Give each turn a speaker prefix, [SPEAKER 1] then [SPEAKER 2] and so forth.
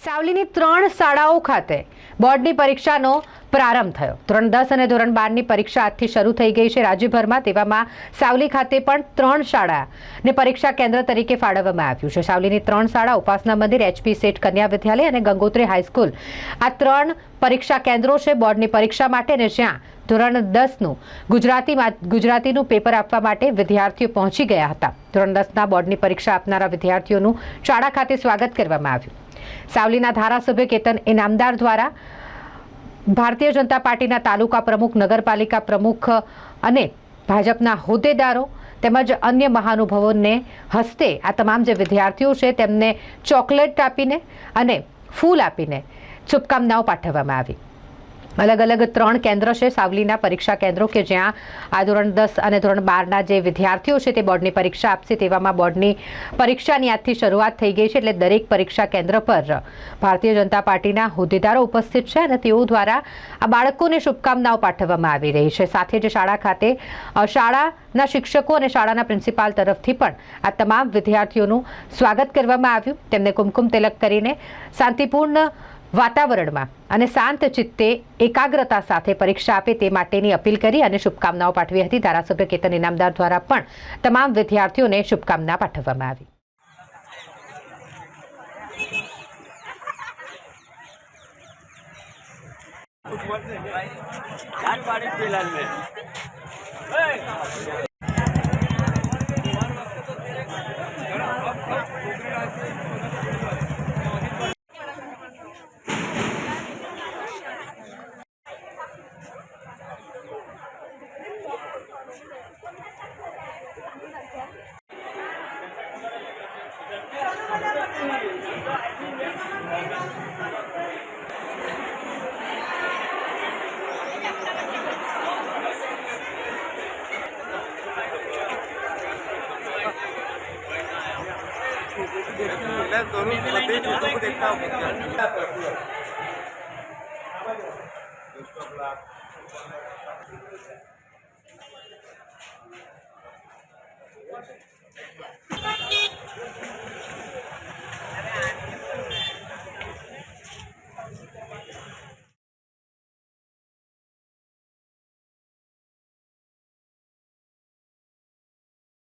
[SPEAKER 1] સાવલીની 3 શાળાઓ ખાતે બોર્ડની પરીક્ષાનો પ્રારંભ થયો। ધોરણ 10 અને ધોરણ 12ની પરીક્ષા આજથી શરૂ થઈ ગઈ છે રાજ્યભરમાં। તેવામાં સાવલી ખાતે પણ 3 શાળાને પરીક્ષા કેન્દ્ર તરીકે ફાળવવામાં આવ્યું છે। સાવલીની 3 શાળા ઉપાસના મંદિર, એચપી સેઠ કન્યા વિદ્યાલય અને ગંગોત્રી હાઈસ્કૂલ આ 3 પરીક્ષા કેન્દ્રો છે બોર્ડની પરીક્ષા માટે, અને જ્યાં ધોરણ 10નું ગુજરાતીનું પેપર આપવા માટે વિદ્યાર્થીઓ પહોંચી ગયા હતા। ધોરણ 10ના બોર્ડની પરીક્ષા આપનારા વિદ્યાર્થીઓનું શાળા ખાતે સ્વાગત કરવામાં આવ્યું। સાવલીના ધારાસભ્ય કેતન ઇનામદાર દ્વારા ભારતીય જનતા પાર્ટીના તાલુકા પ્રમુખ, નગરપાલિકા પ્રમુખ અને ભાજપના હોદ્દેદારો તેમજ અન્ય મહાનુભાવોને હસ્તે આ તમામ જે વિદ્યાર્થીઓ છે તેમને ચોકલેટ આપીને અને ફૂલ આપીને શુભકામનાઓ પાઠવવામાં આવી। अलग अलग 3 केन्द्र है सावलीना परीक्षा केन्द्रों के ज्यां आ धोरण 10 और धोरण 12 जे विद्यार्थीओ छे ते बोर्डनी परीक्षा आपशे। तेवामां बोर्डनी परीक्षानी आजथी शरूआत थई गई छे, एटले दरेक परीक्षा केन्द्र पर भारतीय जनता पार्टीना होद्देदारो उपस्थित छे अने तेओ द्वारा आ बाळकोने शुभकामनाओ पाठववामां आवी रही छे। साथे ज शाळा खाते शाळाना शिक्षको अने शाळाना प्रिंसिपाल तरफथी पण आ तमाम विद्यार्थीओनुं स्वागत करवामां आव्युं। तेमने कुमकुम तिलक करीने शांतिपूर्ण वातावरणमां અને શાંત ચિત્તે એકાગ્રતા સાથે પરીક્ષા આપે તે માટેની અપીલ કરી અને શુભકામનાઓ પાઠવી હતી। ધારાસભ્ય કેતન ઇનામદાર દ્વારા પણ તમામ વિદ્યાર્થીઓને શુભકામના પાઠવવામાં આવી।